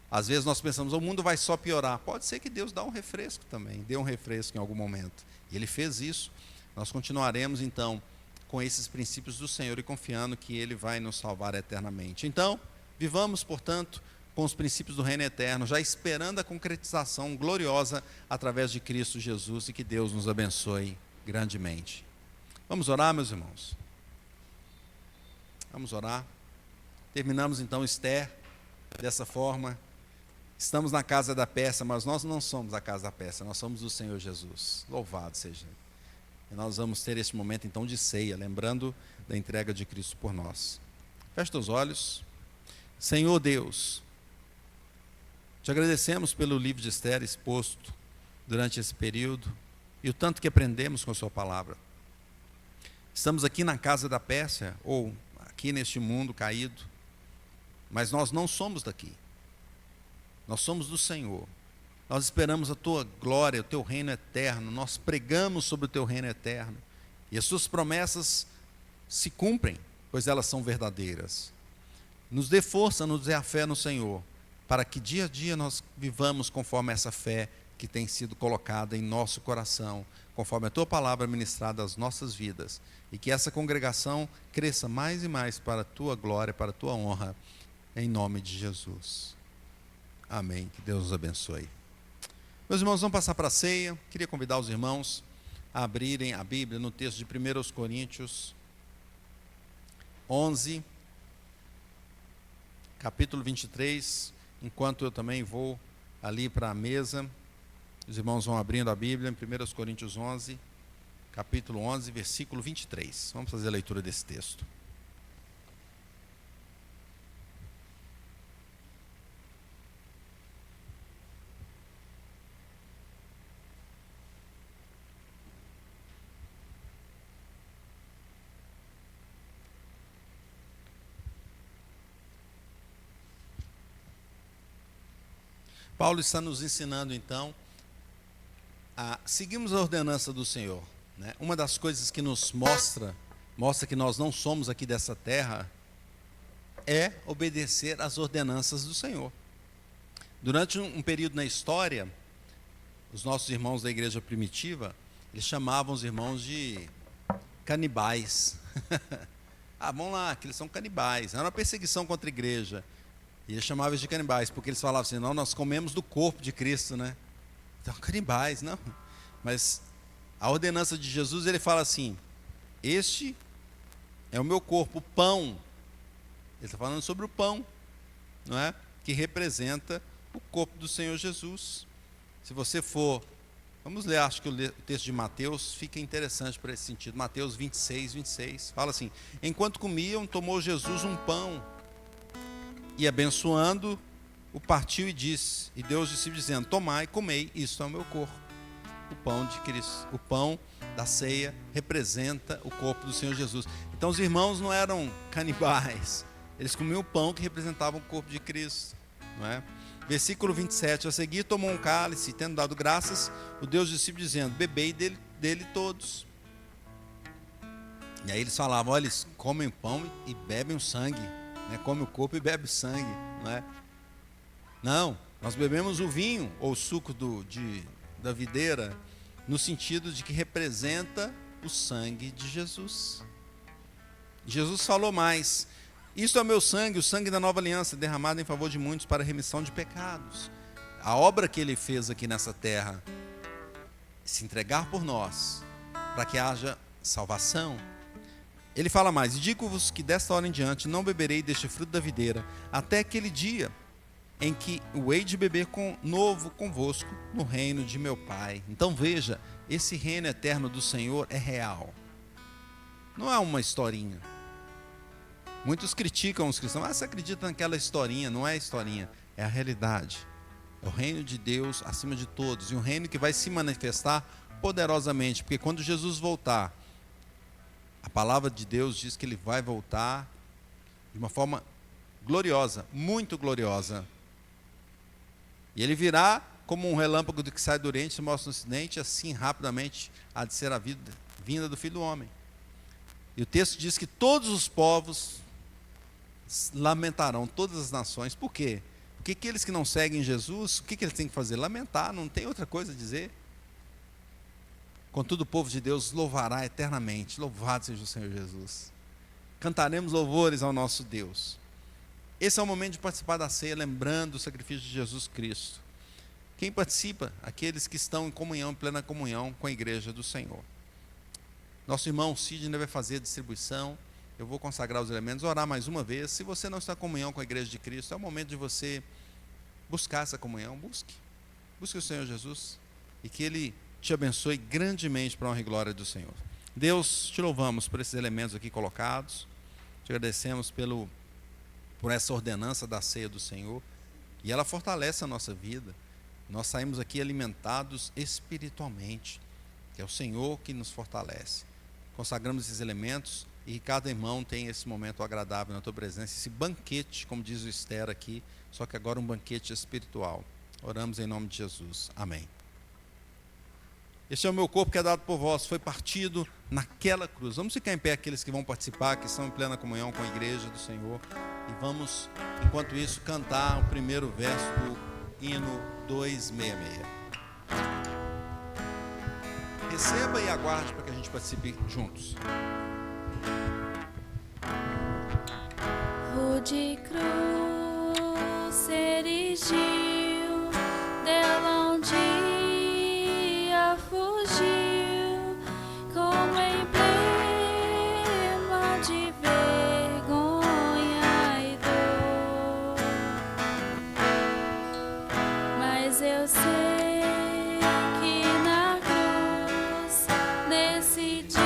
Speaker 1: Às vezes nós pensamos, o mundo vai só piorar. Pode ser que Deus dê um refresco também, dê um refresco em algum momento. E Ele fez isso. Nós continuaremos então com esses princípios do Senhor e confiando que Ele vai nos salvar eternamente. Então, vivamos, portanto, com os princípios do reino eterno, já esperando a concretização gloriosa através de Cristo Jesus, e que Deus nos abençoe grandemente. Vamos orar, meus irmãos? Vamos orar. Terminamos então Esther dessa forma. Estamos na casa da Pérsia, mas nós não somos a casa da Pérsia, nós somos do Senhor Jesus. Louvado seja. E nós vamos ter este momento então de ceia, lembrando da entrega de Cristo por nós. Feche os olhos. Senhor Deus, te agradecemos pelo livro de Esther exposto durante esse período e o tanto que aprendemos com a sua palavra. Estamos aqui na casa da Pérsia, ou aqui neste mundo caído, mas nós não somos daqui. Nós somos do Senhor. Nós esperamos a tua glória, o teu reino eterno. Nós pregamos sobre o teu reino eterno. E as suas promessas se cumprem, pois elas são verdadeiras. Nos dê força, nos dê a fé no Senhor, para que dia a dia nós vivamos conforme essa fé que tem sido colocada em nosso coração, conforme a tua palavra ministrada às nossas vidas, e que essa congregação cresça mais e mais para a tua glória, para a tua honra, em nome de Jesus. Amém. Que Deus nos abençoe. Meus irmãos, vamos passar para a ceia. Queria convidar os irmãos a abrirem a Bíblia no texto de 1 Coríntios 11, capítulo 23, enquanto eu também vou ali para a mesa. Os irmãos vão abrindo a Bíblia em 1 Coríntios 11, capítulo 11, versículo 23. Vamos fazer a leitura desse texto. Paulo está nos ensinando então a seguirmos a ordenança do Senhor, né? Uma das coisas que nos mostra que nós não somos aqui dessa terra, é obedecer às ordenanças do Senhor. Durante um período na história, os nossos irmãos da igreja primitiva, eles chamavam os irmãos de canibais. Vamos lá, que eles são canibais. Era uma perseguição contra a igreja. E eles chamavam eles de canibais, porque eles falavam assim, não, nós comemos do corpo de Cristo, né? Então, canibais, não. Mas a ordenança de Jesus, ele fala assim, este é o meu corpo, o pão. Ele está falando sobre o pão, não é? Que representa o corpo do Senhor Jesus. Se você for, vamos ler, acho que o texto de Mateus fica interessante para esse sentido. Mateus 26, fala assim: enquanto comiam, tomou Jesus um pão e abençoando, o partiu e disse, e deu aos discípulos dizendo: tomai, comei, isto é o meu corpo. O pão de Cristo, o pão da ceia representa o corpo do Senhor Jesus. Então os irmãos não eram canibais, eles comiam o pão que representava o corpo de Cristo, não é? Versículo 27, a seguir tomou um cálice, e tendo dado graças, o deu aos discípulos dizendo: bebei dele todos. E aí eles falavam: olha, eles comem pão e bebem o sangue, né? Come o corpo e bebe o sangue, não é? Não, nós bebemos o vinho ou o suco da videira, no sentido de que representa o sangue de Jesus. Jesus falou mais: isto é o meu sangue, o sangue da nova aliança, derramado em favor de muitos para a remissão de pecados. A obra que ele fez aqui nessa terra, se entregar por nós, para que haja salvação. Ele fala mais: e digo-vos que desta hora em diante não beberei deste fruto da videira, até aquele dia em que o hei de beber novo convosco no reino de meu Pai. Então veja, esse reino eterno do Senhor é real, não é uma historinha. Muitos criticam os cristãos: você acredita naquela historinha? Não é historinha, é a realidade. É o reino de Deus acima de todos, e um reino que vai se manifestar poderosamente, porque quando Jesus voltar, a palavra de Deus diz que ele vai voltar de uma forma gloriosa, muito gloriosa. E ele virá como um relâmpago do que sai do Oriente e se mostra no Ocidente, assim rapidamente há de ser a vinda do Filho do Homem. E o texto diz que todos os povos lamentarão, todas as nações. Por quê? Porque aqueles que não seguem Jesus, o que eles têm que fazer? Lamentar, não tem outra coisa a dizer. Contudo, o povo de Deus louvará eternamente. Louvado seja o Senhor Jesus. Cantaremos louvores ao nosso Deus. Esse é o momento de participar da ceia, lembrando o sacrifício de Jesus Cristo. Quem participa? Aqueles que estão em comunhão, em plena comunhão com a igreja do Senhor. Nosso irmão Sidney vai fazer a distribuição. Eu vou consagrar os elementos, orar mais uma vez. Se você não está em comunhão com a igreja de Cristo, é o momento de você buscar essa comunhão. Busque o Senhor Jesus, e que Ele te abençoe grandemente para a honra e glória do Senhor. Deus, te louvamos por esses elementos aqui colocados. Te agradecemos por essa ordenança da ceia do Senhor, e ela fortalece a nossa vida. Nós saímos aqui alimentados espiritualmente, que é o Senhor que nos fortalece. Consagramos esses elementos, e que cada irmão tenha esse momento agradável na tua presença, esse banquete, como diz o Esther aqui, só que agora um banquete espiritual. Oramos em nome de Jesus. Amém. Este é o meu corpo que é dado por vós, foi partido naquela cruz. Vamos ficar em pé, aqueles que vão participar, que estão em plena comunhão com a igreja do Senhor, e vamos, enquanto isso, cantar o primeiro verso do hino 266. Receba e aguarde para que a gente participe juntos.
Speaker 2: Rude cruz se erigiu, dela um dia fugiu, como emblema de vergonha e dor. Mas eu sei que na cruz, nesse dia,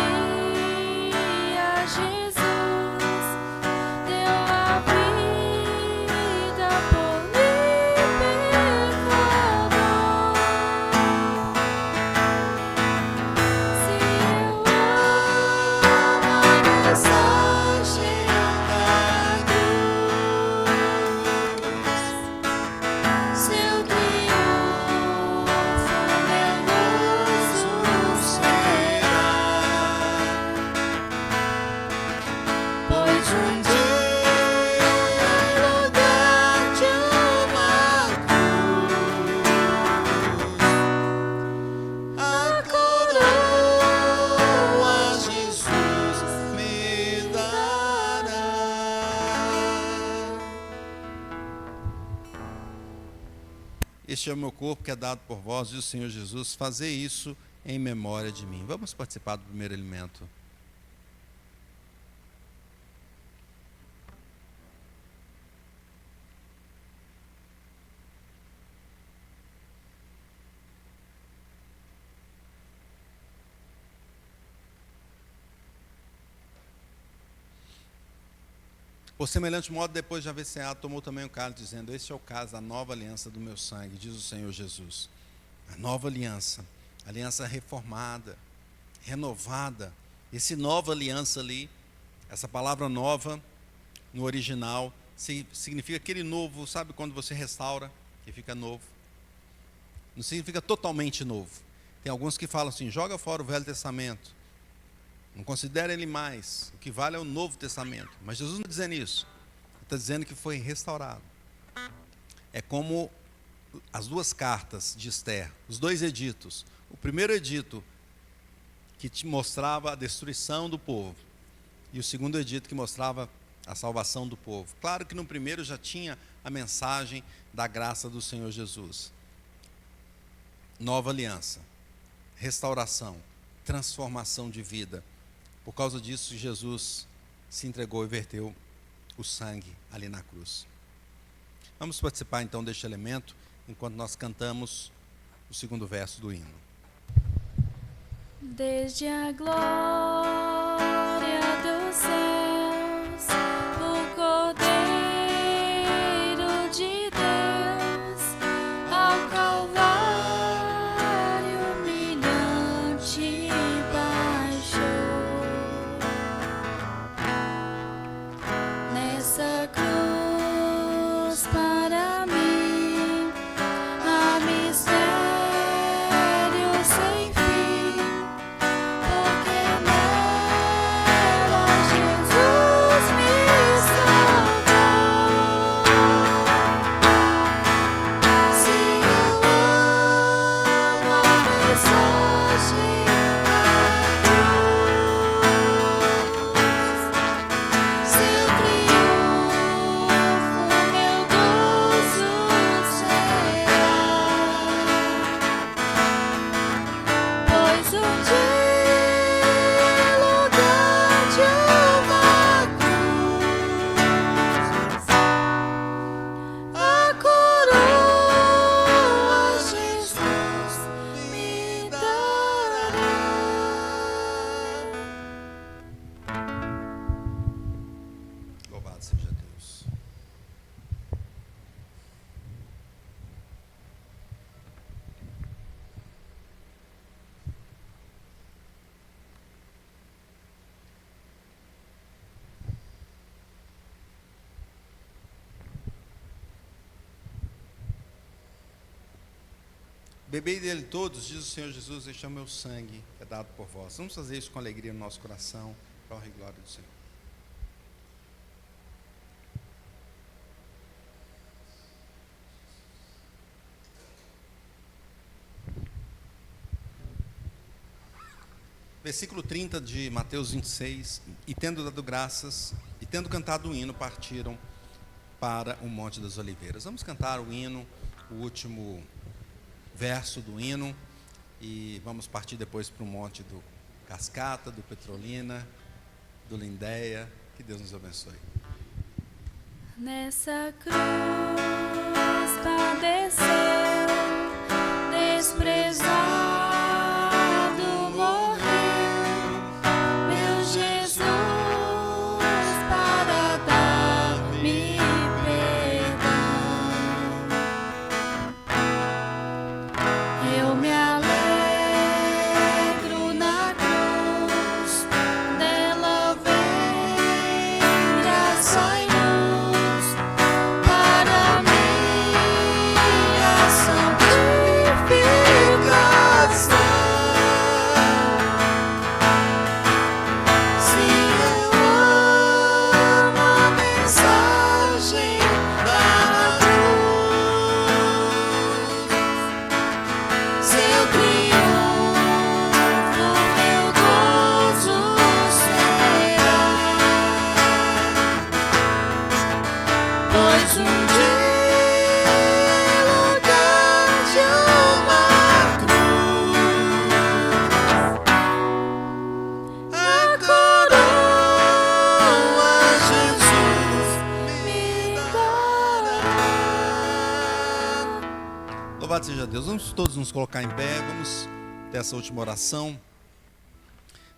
Speaker 2: Jesus deu a vida por mim, pecador. Se eu amo a mensagem da cruz, seu triunfo meloso será, pois um dia, no lugar de uma cruz, a coroa Jesus me dará.
Speaker 1: Este é o meu corpo que é dado por vós, diz o Senhor Jesus, fazer isso em memória de mim. Vamos participar do primeiro alimento. Por semelhante modo, depois de haver ceado, tomou também o cálice, dizendo: este é o cálice da nova aliança do meu sangue, diz o Senhor Jesus. A nova aliança, aliança reformada, renovada. Esse nova aliança ali, essa palavra nova, no original, significa aquele novo, sabe quando você restaura, que fica novo? Não significa totalmente novo. Tem alguns que falam assim: joga fora o Velho Testamento, não considera ele mais, o que vale é o Novo Testamento. Mas Jesus não está dizendo isso, ele está dizendo que foi restaurado. É como as duas cartas de Esther, os dois editos. O primeiro edito que te mostrava a destruição do povo, e o segundo edito que mostrava a salvação do povo. Claro que no primeiro já tinha a mensagem da graça do Senhor Jesus. Nova aliança, restauração, transformação de vida. Por causa disso, Jesus se entregou e verteu o sangue ali na cruz. Vamos participar então deste elemento, enquanto nós cantamos o segundo verso do hino.
Speaker 2: Desde a glória dos céus, o Cordeiro de Deus, ao Calvário humilhante baixou. Nessa cruz para mim há mistério sem fim, porque nela Jesus me salvou. Se eu amo a mensagem da cruz, seu triunfo meu gozo será. Pois um dia, lugar de uma cruz, a coroa Jesus me dará.
Speaker 1: Louvado seja Deus. Bebei dele todos, diz o Senhor Jesus, este é o meu sangue, que é dado por vós. Vamos fazer isso com alegria no nosso coração, para a honra e glória do Senhor. Versículo 30 de Mateus 26, e tendo dado graças, e tendo cantado o hino, partiram para o Monte das Oliveiras. Vamos cantar o hino, o último verso do hino, e vamos partir depois para o Monte do Cascata, do Petrolina, do Lindéia. Que Deus nos abençoe.
Speaker 2: Nessa cruz padeceu, desprezado morreu, meu Jesus para dar-me perdão. Eu me alegro na cruz, dela vem graça e luz para minha santificação. Se eu amo a mensagem da cruz, seu triunfo meu gozo será. Pois um dia, lugar de uma cruz, a coroa Jesus me dará.
Speaker 1: Louvado seja Deus. Vamos todos nos colocar em pé, vamos ter essa última oração.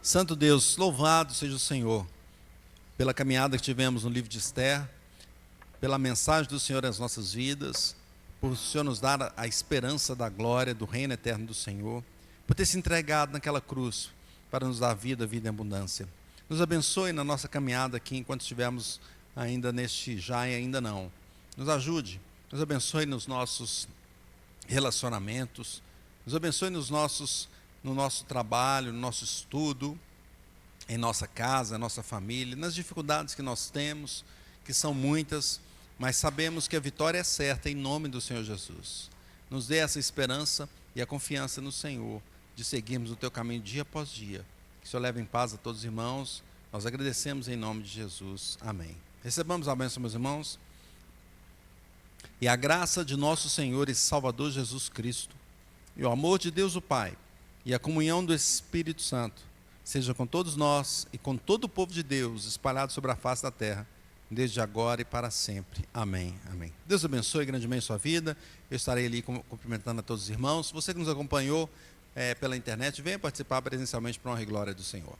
Speaker 1: Santo Deus, louvado seja o Senhor, pela caminhada que tivemos no livro de Esther, pela mensagem do Senhor às nossas vidas, por o Senhor nos dar a esperança da glória, do reino eterno do Senhor, por ter se entregado naquela cruz para nos dar vida, vida em abundância. Nos abençoe na nossa caminhada aqui, enquanto estivermos ainda neste já e ainda não. Nos ajude, nos abençoe nos nossos relacionamentos, nos abençoe no nosso trabalho, no nosso estudo, em nossa casa, na nossa família, nas dificuldades que nós temos, que são muitas, mas sabemos que a vitória é certa em nome do Senhor Jesus. Nos dê essa esperança e a confiança no Senhor, de seguirmos o teu caminho dia após dia. Que o Senhor leve em paz a todos os irmãos. Nós agradecemos em nome de Jesus. Amém. Recebamos a bênção, meus irmãos. E a graça de nosso Senhor e Salvador Jesus Cristo, e o amor de Deus o Pai, e a comunhão do Espírito Santo, seja com todos nós e com todo o povo de Deus, espalhado sobre a face da terra, desde agora e para sempre. Amém. Amém. Deus abençoe grandemente a sua vida. Eu estarei ali cumprimentando a todos os irmãos. Você que nos acompanhou pela internet, venha participar presencialmente para a honra e glória do Senhor.